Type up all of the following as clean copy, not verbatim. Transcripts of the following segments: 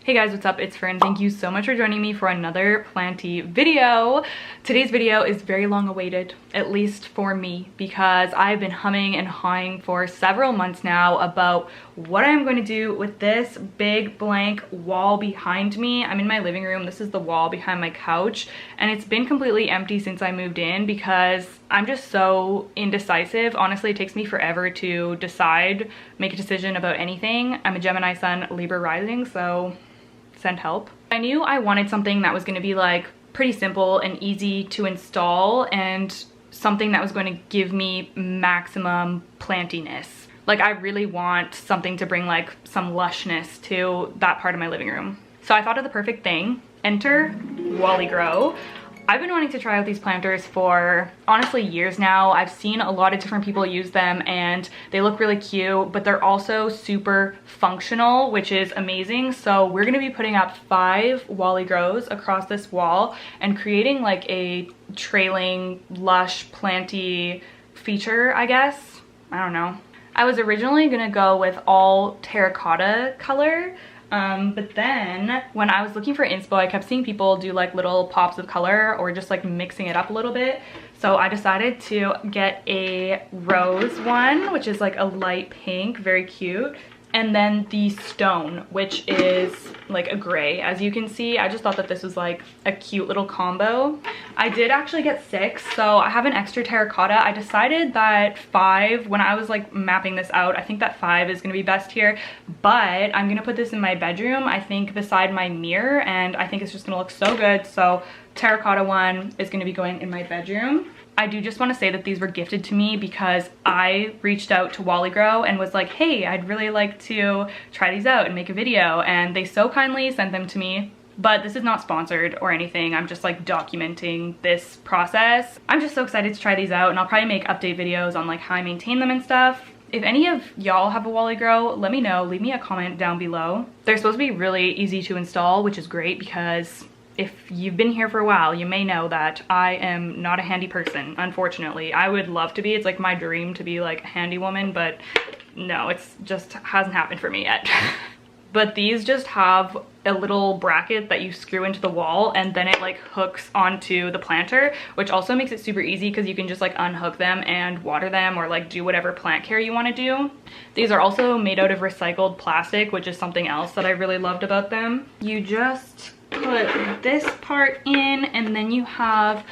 Hey guys, what's up? It's Fern. Thank you so much for joining me for another Planty video. Today's video is very long awaited, at least for me, because I've been humming and hawing for several months now about what I'm going to do with this big blank wall behind me. I'm in my living room. This is the wall behind my couch, and it's been completely empty since I moved in because I'm just so indecisive. Honestly, it takes me forever to decide, make a decision about anything. I'm a Gemini sun, Libra rising, so send help. I knew I wanted something that was going to be like pretty simple and easy to install and something that was going to give me maximum plantiness. Like, I really want something to bring like some lushness to that part of my living room. So I thought of the perfect thing. Enter wallygrow. I've been wanting to try out these planters for honestly years now. I've seen a lot of different people use them and they look really cute, but they're also super functional, which is amazing. So we're gonna be putting up 5 wallygrows across this wall and creating like a trailing, lush, planty feature, I guess. I don't know. I was originally gonna go with all terracotta color, but then when I was looking for inspo, I kept seeing people do like little pops of color or just like mixing it up a little bit. So I decided to get a rose one, which is like a light pink, very cute. And then the stone, which is like a gray. As you can see, I just thought that this was like a cute little combo. I did actually get 6, so I have an extra terracotta. I decided that 5, when I was like mapping this out, I think that 5 is gonna be best here, but I'm gonna put this in my bedroom, I think beside my mirror, and I think it's just gonna look so good. So terracotta one is gonna be going in my bedroom. I do just want to say that these were gifted to me because I reached out to wallygrow and was like, hey, I'd really like to try these out and make a video, and they so kindly sent them to me. But this is not sponsored or anything. I'm just like documenting this process. I'm just so excited to try these out, and I'll probably make update videos on like how I maintain them and stuff. If any of y'all have a wallygrow, let me know. Leave me a comment down below. They're supposed to be really easy to install, which is great because if you've been here for a while, you may know that I am not a handy person, unfortunately. I would love to be. It's like my dream to be like a handy woman, but no, it's just hasn't happened for me yet. But these just have a little bracket that you screw into the wall, and then it like hooks onto the planter, which also makes it super easy because you can just like unhook them and water them or like do whatever plant care you want to do. These are also made out of recycled plastic, which is something else that I really loved about them. You just put this part in, and then you have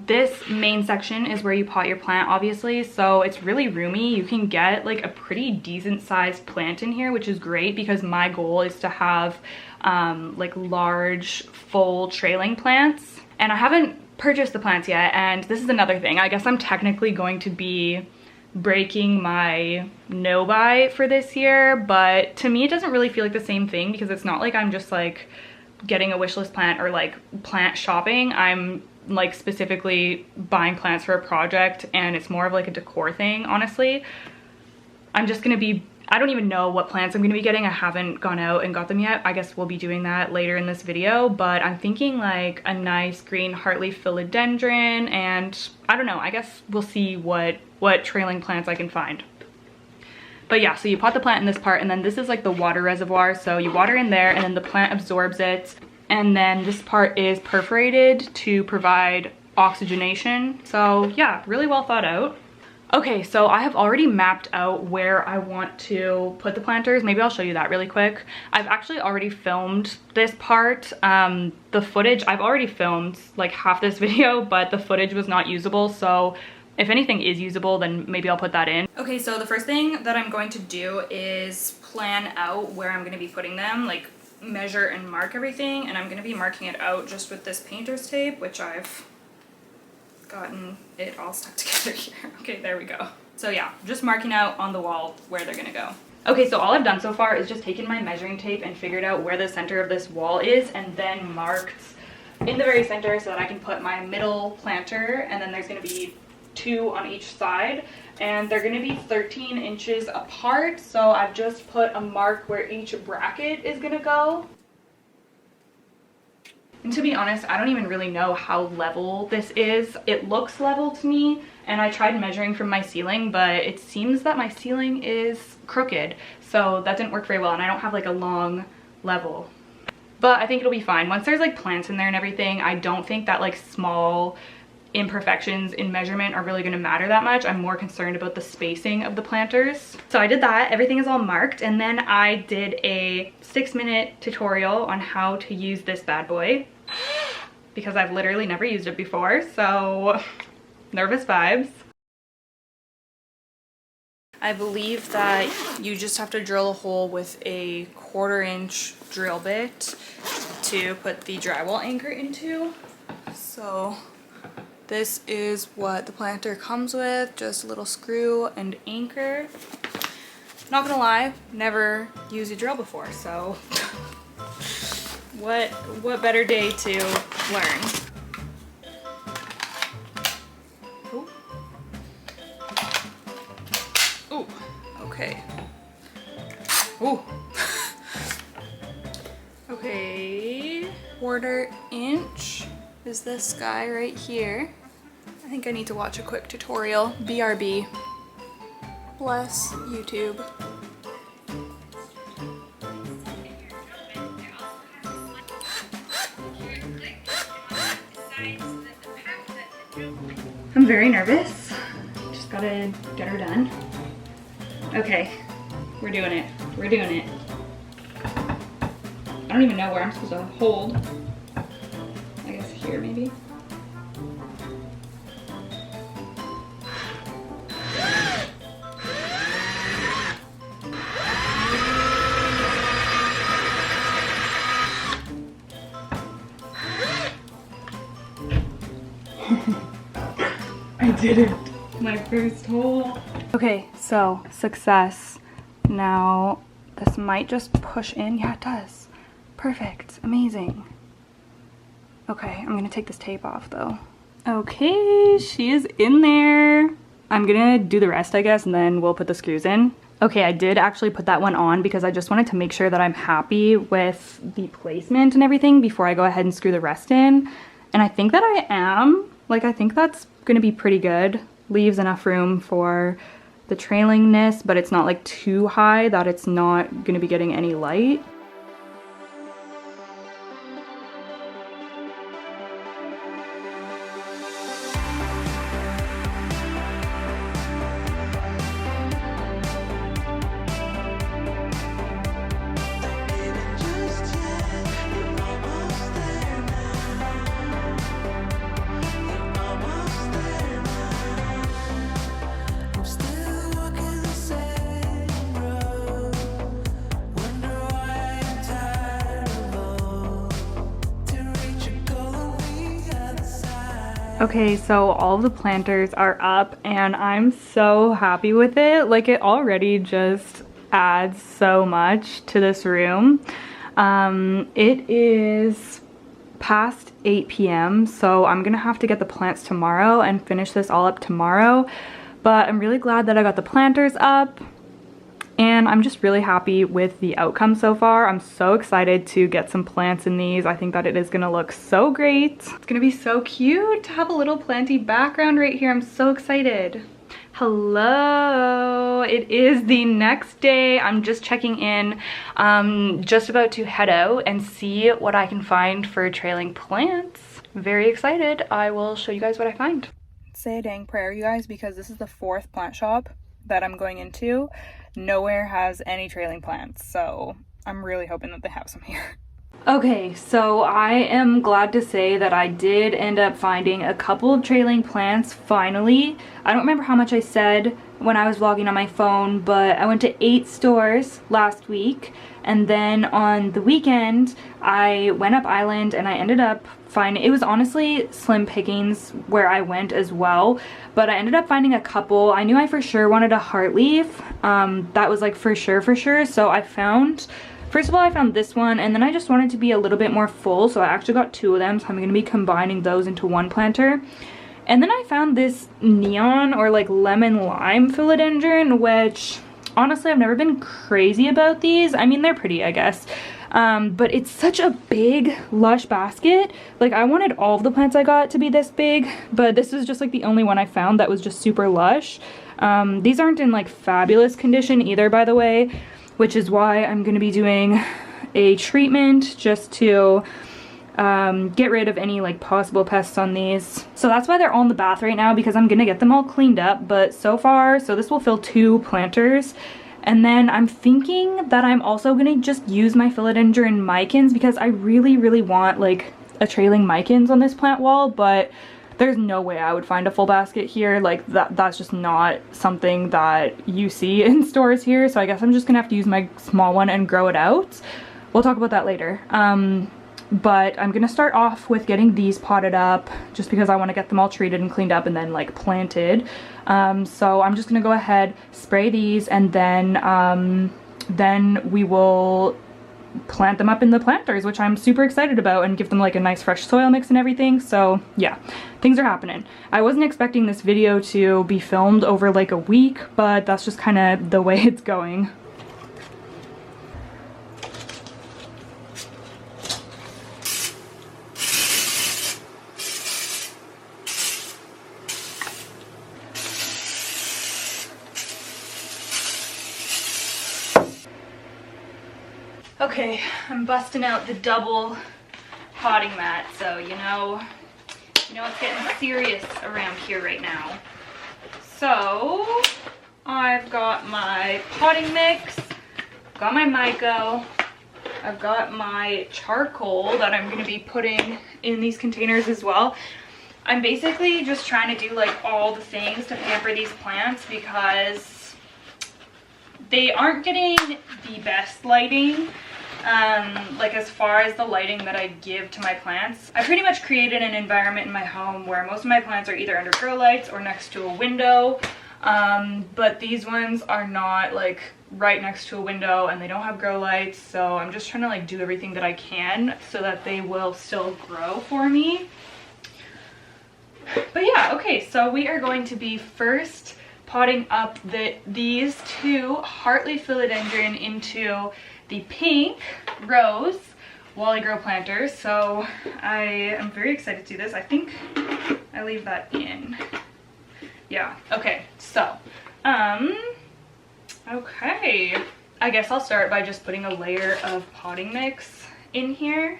this main section is where you pot your plant, obviously, so it's really roomy. You can get like a pretty decent sized plant in here, which is great because my goal is to have like large full trailing plants, and I haven't purchased the plants yet. And this is another thing, I guess I'm technically going to be breaking my no buy for this year, but to me it doesn't really feel like the same thing because it's not like I'm just like getting a wishlist plant or like plant shopping. I'm like specifically buying plants for a project, and it's more of like a decor thing, honestly. I'm just gonna be, I don't even know what plants I'm gonna be getting. I haven't gone out and got them yet. I guess we'll be doing that later in this video, but I'm thinking like a nice green heartleaf philodendron, and I don't know, I guess we'll see what trailing plants I can find. But yeah, so you pot the plant in this part, and then this is like the water reservoir. So you water in there and then the plant absorbs it. And then this part is perforated to provide oxygenation. So yeah, really well thought out. Okay, so I have already mapped out where I want to put the planters. Maybe I'll show you that really quick. I've actually already filmed this part. The footage, I've already filmed like half this video, but the footage was not usable. So if anything is usable, then maybe I'll put that in. Okay, so the first thing that I'm going to do is plan out where I'm gonna be putting them, like measure and mark everything, and I'm gonna be marking it out just with this painter's tape, which I've gotten it all stuck together here. Okay, there we go. So yeah, just marking out on the wall where they're gonna go. Okay, so all I've done so far is just taken my measuring tape and figured out where the center of this wall is, and then marked in the very center so that I can put my middle planter, and then there's gonna be 2 on each side, and they're going to be 13 inches apart. So I've just put a mark where each bracket is going to go. And to be honest, I don't even really know how level this is. It looks level to me, and I tried measuring from my ceiling, but it seems that my ceiling is crooked, so that didn't work very well, and I don't have like a long level. but I think it'll be fine. Once there's like plants in there and everything, I don't think that like small imperfections in measurement are really going to matter that much. I'm more concerned about the spacing of the planters. So I did that. Everything is all marked, and then I did a 6-minute tutorial on how to use this bad boy because I've literally never used it before, so nervous vibes. I believe that you just have to drill a hole with a 1/4-inch drill bit to put the drywall anchor into. So this is what the planter comes with, just a little screw and anchor. Not gonna lie, never used a drill before, so what better day to learn. Ooh. Ooh, okay. Ooh. Okay, 1/4 inch is this guy right here. I think I need to watch a quick tutorial. BRB. Bless YouTube. I'm very nervous. Just gotta get her done. Okay, we're doing it. We're doing it. I don't even know where I'm supposed to hold. I guess here maybe. I did it. My first hole. Okay, so success. Now this might just push in. Yeah, it does. Perfect. Amazing. Okay, I'm gonna take this tape off though. Okay, she is in there. I'm gonna do the rest, I guess, and then we'll put the screws in. Okay, I did actually put that one on because I just wanted to make sure that I'm happy with the placement and everything before I go ahead and screw the rest in. And I think that I am. Like, I think that's gonna be pretty good. Leaves enough room for the trailingness, but it's not like too high that it's not gonna be getting any light. Okay, so all of the planters are up and I'm so happy with it. Like, it already just adds so much to this room. It is past 8 p.m. so I'm gonna have to get the plants tomorrow and finish this all up tomorrow. But I'm really glad that I got the planters up. And I'm just really happy with the outcome so far. I'm so excited to get some plants in these. I think that it is gonna look so great. It's gonna be so cute to have a little planty background right here. I'm so excited. Hello, it is the next day. I'm just checking in. Just about to head out and see what I can find for trailing plants. Very excited. I will show you guys what I find. Say a dang prayer, you guys, because this is the 4th plant shop that I'm going into. Nowhere has any trailing plants, so I'm really hoping that they have some here. Okay, so I am glad to say that I did end up finding a couple of trailing plants finally. I don't remember how much I said when I was vlogging on my phone, but I went to 8 stores last week, and then on the weekend I went up island and I ended up finding, it was honestly slim pickings where I went as well, but I ended up finding a couple. I knew I for sure wanted a heart leaf. That was like for sure. So I found, first of all, I found this one, and then I just wanted to be a little bit more full, so I actually got 2 of them, so I'm going to be combining those into one planter. And then I found this neon or like lemon lime philodendron, which honestly I've never been crazy about these. I mean, they're pretty, I guess. But it's such a big, lush basket. Like, I wanted all of the plants I got to be this big, but this was just like the only one I found that was just super lush. These aren't in like fabulous condition either, by the way, which is why I'm gonna be doing a treatment just to get rid of any like possible pests on these. So that's why they're all in the bath right now, because I'm gonna get them all cleaned up. But so far, so this will fill 2 planters. And then I'm thinking that I'm also gonna just use my philodendron micans, because I really want like a trailing micans on this plant wall, but there's no way I would find a full basket here. Like that's just not something that you see in stores here. So I guess I'm just gonna have to use my small one and grow it out. We'll talk about that later. But I'm gonna start off with getting these potted up just because I want to get them all treated and cleaned up and then like planted. So I'm just gonna go ahead, spray these, and then we will plant them up in the planters, which I'm super excited about, and give them like a nice fresh soil mix and everything. So yeah, things are happening. I wasn't expecting this video to be filmed over like a week, but that's just kind of the way it's going. Okay, I'm busting out the double potting mat, so you know it's getting serious around here right now. So I've got my potting mix, got my myco, I've got my charcoal that I'm going to be putting in these containers as well. I'm basically just trying to do like all the things to pamper these plants because they aren't getting the best lighting. Like as far as the lighting that I give to my plants, I pretty much created an environment in my home where most of my plants are either under grow lights or next to a window, but these ones are not like right next to a window and they don't have grow lights, so I'm just trying to like do everything that I can so that they will still grow for me. But yeah, okay, so we are going to be first potting up these 2 Heartly philodendron into the pink rose wallygrow planters. So I am very excited to do this. I think I leave that in. Yeah, okay, so okay, I guess I'll start by just putting a layer of potting mix in here.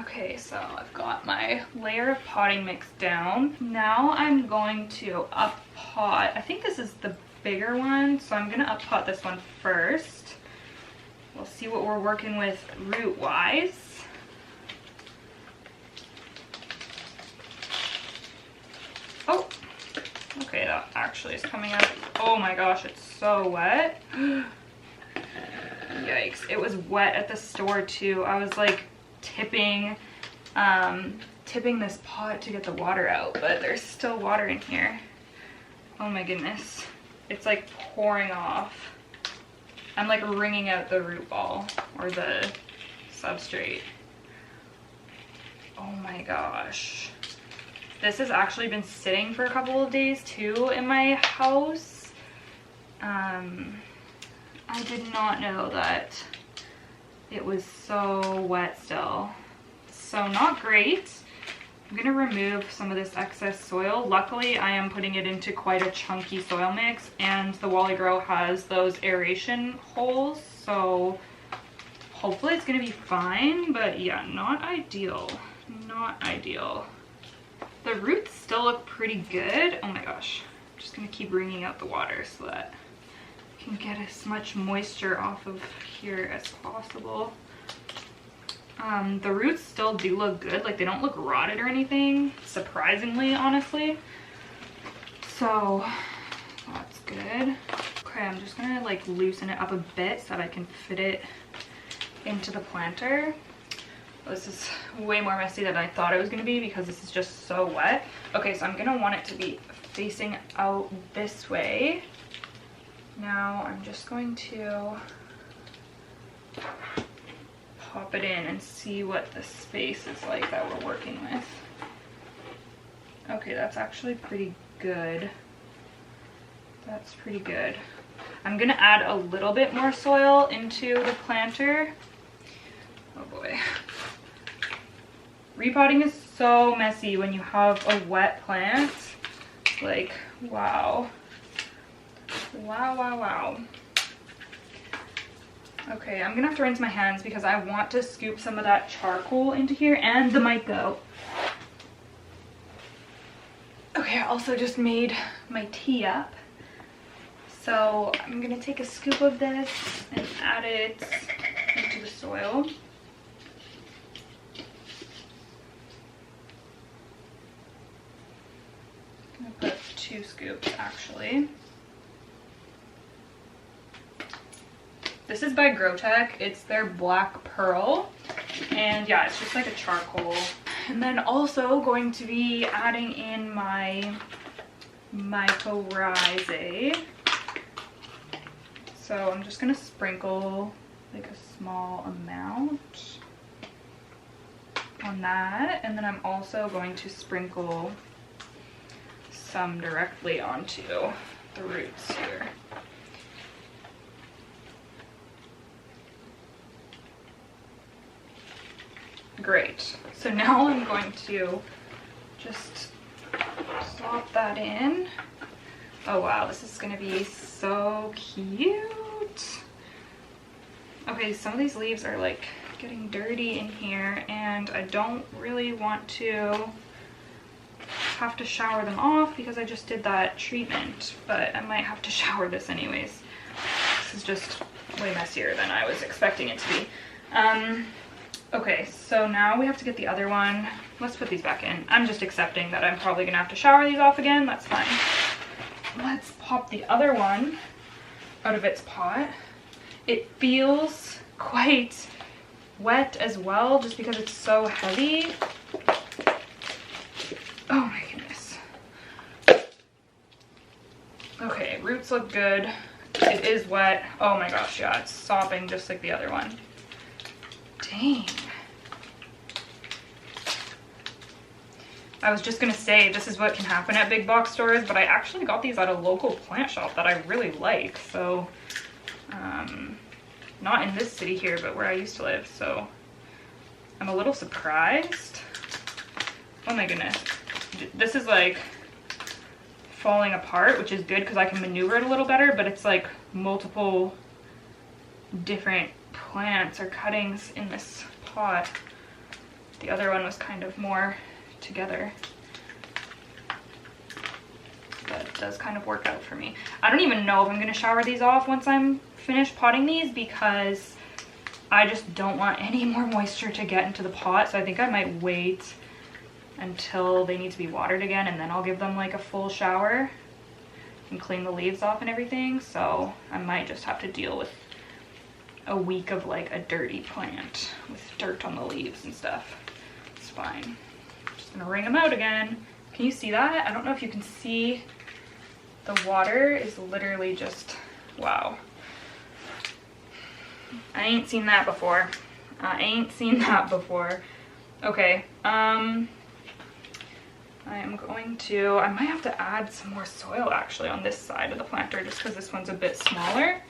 Okay, so I've got my layer of potting mix down. Now I'm going to up pot. I think this is the bigger one, so I'm gonna up pot this one first. We'll see what we're working with root wise. Oh, okay, that actually is coming out. Oh my gosh, it's so wet. Yikes, it was wet at the store too. I was like tipping this pot to get the water out, but there's still water in here. Oh my goodness, it's like pouring off. I'm like wringing out the root ball or the substrate. Oh my gosh, this has actually been sitting for a couple of days too in my house. I did not know that it was so wet still. So not great. I'm gonna remove some of this excess soil. Luckily, I am putting it into quite a chunky soil mix, and the wallygrow has those aeration holes, so hopefully it's gonna be fine, but yeah, not ideal. Not ideal. The roots still look pretty good. Oh my gosh. I'm just gonna keep wringing out the water so that I can get as much moisture off of here as possible. The roots still do look good, like they don't look rotted or anything, surprisingly, honestly. So that's good. Okay, I'm just gonna like loosen it up a bit so that I can fit it into the planter. This is way more messy than I thought it was gonna be because this is just so wet. Okay, so I'm gonna want it to be facing out this way. Now I'm just going to pop it in and see what the space is like that we're working with. Okay, that's actually pretty good. That's pretty good. I'm gonna add a little bit more soil into the planter. Oh boy. Repotting is so messy when you have a wet plant. Like, wow. Wow, wow, wow. Okay, I'm gonna have to rinse my hands because I want to scoop some of that charcoal into here and the mico. Okay, I also just made my tea up. So I'm gonna take a scoop of this and add it into the soil. I'm gonna put 2 scoops actually. This is by Growtech. It's their Black Pearl. And yeah, it's just like a charcoal. And then also going to be adding in my mycorrhizae. So I'm just gonna sprinkle like a small amount on that. And then I'm also going to sprinkle some directly onto the roots here. Great. So now I'm going to just slop that in. Oh wow, this is gonna be so cute. Okay, some of these leaves are like getting dirty in here and I don't really want to have to shower them off because I just did that treatment, but I might have to shower this anyways. This is just way messier than I was expecting it to be. Okay, so now we have to get the other one. Let's put these back in. I'm just accepting that I'm probably gonna have to shower these off again. That's fine. Let's pop the other one out of its pot. It feels quite wet as well, just because it's so heavy. Oh my goodness. Okay, roots look good. It is wet. Oh my gosh, yeah, it's sopping just like the other one. Dang. I was just gonna say this is what can happen at big box stores, but I actually got these at a local plant shop that I really like. So, not in this city here, but where I used to live. So I'm a little surprised. Oh my goodness. This is like falling apart, which is good because I can maneuver it a little better, but it's like multiple different plants or cuttings in this pot. The other one was kind of more together, but it does kind of work out for me. I don't even know if I'm going to shower these off once I'm finished potting these because I just don't want any more moisture to get into the pot, so I think I might wait until they need to be watered again and then I'll give them like a full shower and clean the leaves off and everything. So I might just have to deal with a week of like a dirty plant with dirt on the leaves and stuff. It's fine. Just gonna wring them out again. Can you see that? I don't know if you can see. The water is literally just, wow. I ain't seen that before. I ain't seen that before. Okay, I am going to, I might have to add some more soil actually on this side of the planter just because this one's a bit smaller.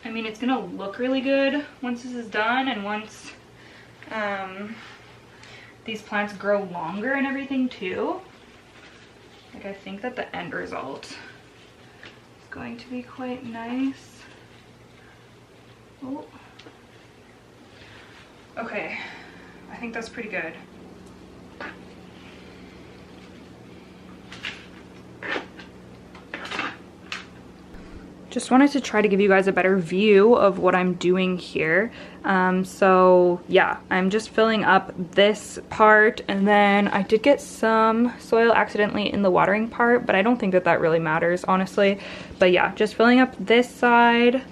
I mean, it's gonna look really good once this is done and once these plants grow longer and everything too. Like, I think that the end result is going to be quite nice. Oh. Okay, I think that's pretty good. Just wanted to try to give you guys a better view of what I'm doing here. So yeah, I'm just filling up this part, and then I did get some soil accidentally in the watering part, but I don't think that that really matters, honestly. But yeah, just filling up this side.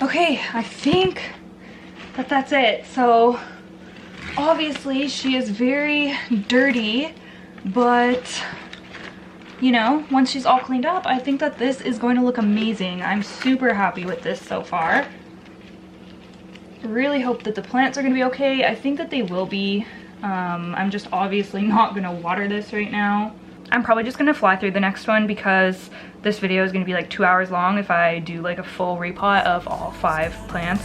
Okay, I think that that's it. So obviously she is very dirty, but you know, once she's all cleaned up, I think that this is going to look amazing. I'm super happy with this so far. Really hope that the plants are going to be okay. I think that they will be. I'm just obviously not going to water this right now. I'm probably just gonna fly through the next one because this video is gonna be like 2 hours long if I do like a full repot of all 5 plants.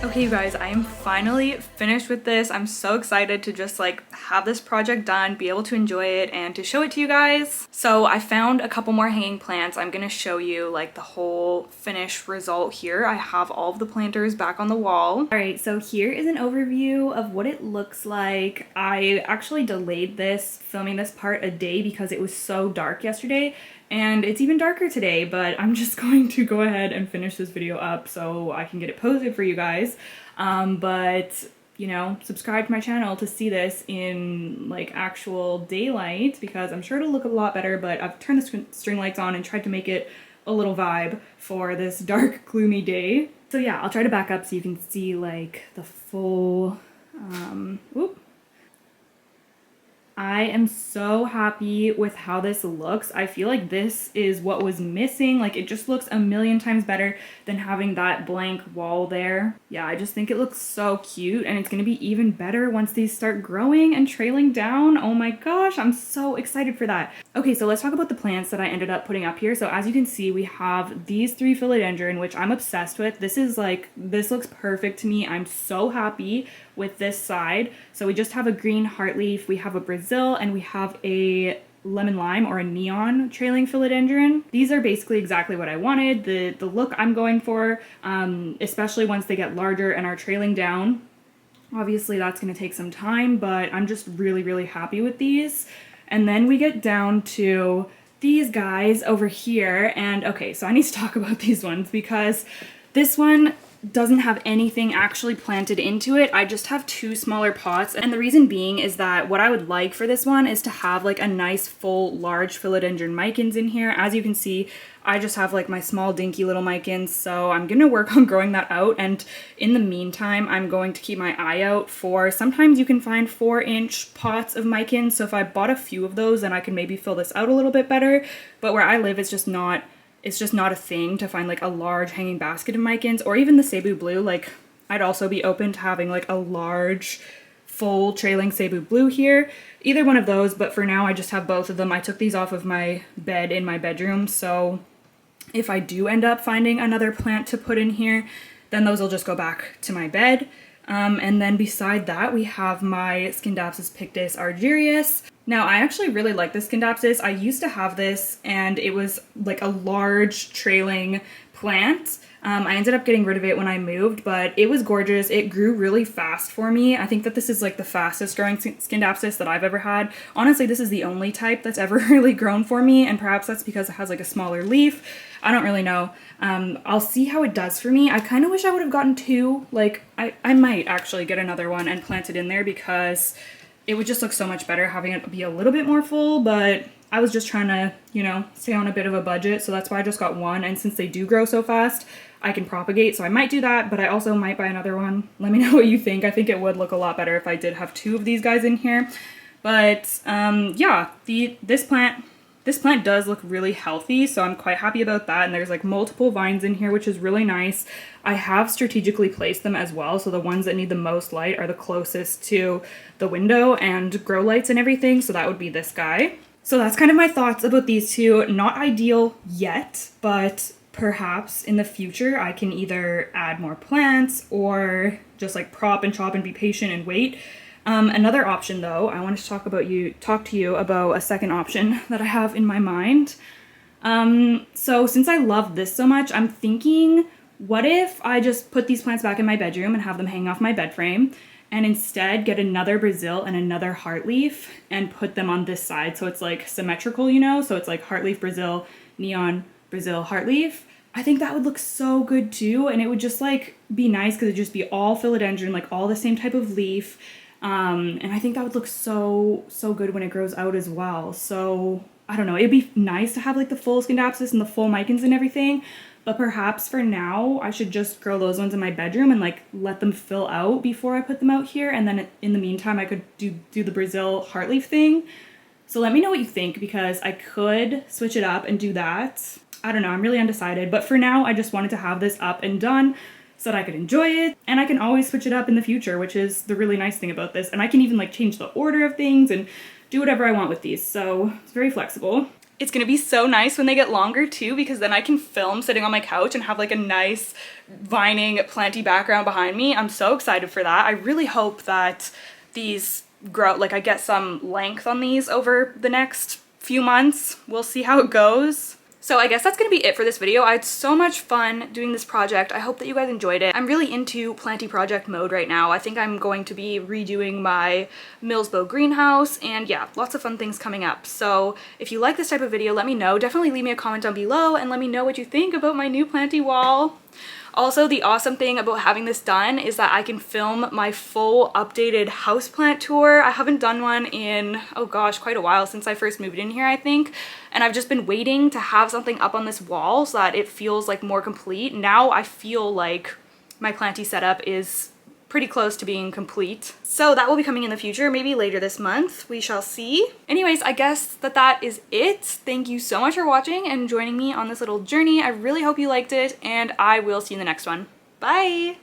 Okay, you guys, I am finally finished with this. I'm so excited to just like have this project done, be able to enjoy it, and to show it to you guys. So I found a couple more hanging plants. I'm gonna show you like the whole finished result here. I have all of the planters back on the wall. All right, so here is an overview of what it looks like. I actually delayed filming this part a day because it was so dark yesterday. And it's even darker today, but I'm just going to go ahead and finish this video up so I can get it posted for you guys. But, you know, subscribe to my channel to see this in like actual daylight because I'm sure it'll look a lot better, but I've turned the string lights on and tried to make it a little vibe for this dark, gloomy day. So yeah, I'll try to back up so you can see like the full, I am so happy with how this looks. I feel like this is what was missing. Like it just looks a million times better than having that blank wall there. Yeah, I just think it looks so cute, and it's gonna be even better once these start growing and trailing down. Oh my gosh, I'm so excited for that. Okay, so let's talk about the plants that I ended up putting up here. So as you can see, we have these 3 philodendron, which I'm obsessed with. This looks perfect to me. I'm so happy with this side. So we just have a green heartleaf, we have a Brazil, and we have a lemon lime or a neon trailing philodendron. These are basically exactly what I wanted, the look I'm going for, especially once they get larger and are trailing down. Obviously that's going to take some time, but I'm just really, really happy with these. And then we get down to these guys over here, and okay, so I need to talk about these ones because this one doesn't have anything actually planted into it. I just have 2 smaller pots, and the reason being is that what I would like for this one is to have like a nice full large philodendron micans in here. As you can see, I just have like my small dinky little micans, so I'm gonna work on growing that out, and in the meantime I'm going to keep my eye out for, sometimes you can find 4-inch pots of micans, so if I bought a few of those then I can maybe fill this out a little bit better. But where I live, it's just not a thing to find like a large hanging basket of micans, or even the Cebu blue. Like I'd also be open to having like a large full trailing Cebu blue here, either one of those, but for now I just have both of them. I took these off of my bed in my bedroom, so if I do end up finding another plant to put in here, then those will just go back to my bed. And then beside that, we have my Scindapsus pictus argyrius. Now, I actually really like this Scindapsus. I used to have this, and it was like a large trailing plant. I ended up getting rid of it when I moved, but it was gorgeous. It grew really fast for me. I think that this is like the fastest growing Scindapsus that I've ever had. Honestly, this is the only type that's ever really grown for me, and perhaps that's because it has like a smaller leaf. I don't really know. I'll see how it does for me. I kind of wish I would have gotten 2. Like, I might actually get another one and plant it in there because it would just look so much better having it be a little bit more full, but I was just trying to, you know, stay on a bit of a budget, so that's why I just got 1, and since they do grow so fast, I can propagate, so I might do that, but I also might buy another one. Let me know what you think. I think it would look a lot better if I did have 2 of these guys in here. But yeah, this plant does look really healthy, so I'm quite happy about that, and there's like multiple vines in here, which is really nice. I have strategically placed them as well, so the ones that need the most light are the closest to the window and grow lights and everything, so that would be this guy. So that's kind of my thoughts about these 2. Not ideal yet, but perhaps in the future I can either add more plants or just like prop and chop and be patient and wait. Another option though, I wanted to talk to you about a second option that I have in my mind. So since I love this so much, I'm thinking, what if I just put these plants back in my bedroom and have them hang off my bed frame? and instead get another Brazil and another heart leaf and put them on this side. So it's like symmetrical, you know? So it's like heart leaf, Brazil, neon, Brazil, heart leaf. I think that would look so good too. And it would just like be nice because it'd just be all philodendron, like all the same type of leaf. And I think that would look so good when it grows out as well. So I don't know, it'd be nice to have like the full Scindapsus and the full Micans and everything, but perhaps for now I should just grow those ones in my bedroom and like let them fill out before I put them out here, and then in the meantime I could do the Brazil heartleaf thing. So let me know what you think, because I could switch it up and do that. I don't know, I'm really undecided, but for now I just wanted to have this up and done so that I could enjoy it, and I can always switch it up in the future, which is the really nice thing about this. And I can even like change the order of things and do whatever I want with these, so it's very flexible. It's gonna be so nice when they get longer too, because then I can film sitting on my couch and have like a nice vining planty background behind me. I'm so excited for that. I really hope that these grow, like I get some length on these over the next few months. We'll see how it goes. So I guess that's gonna be it for this video. I had so much fun doing this project. I hope that you guys enjoyed it. I'm really into planty project mode right now. I think I'm going to be redoing my Millsbow greenhouse, and yeah, lots of fun things coming up. So if you like this type of video, let me know. Definitely leave me a comment down below and let me know what you think about my new planty wall. Also, the awesome thing about having this done is that I can film my full updated houseplant tour. I haven't done one in, oh gosh, quite a while, since I first moved in here, I think. And I've just been waiting to have something up on this wall so that it feels like more complete. Now I feel like my planty setup is pretty close to being complete. So that will be coming in the future, maybe later this month. We shall see. Anyways, I guess that is it. Thank you so much for watching and joining me on this little journey. I really hope you liked it, and I will see you in the next one. Bye!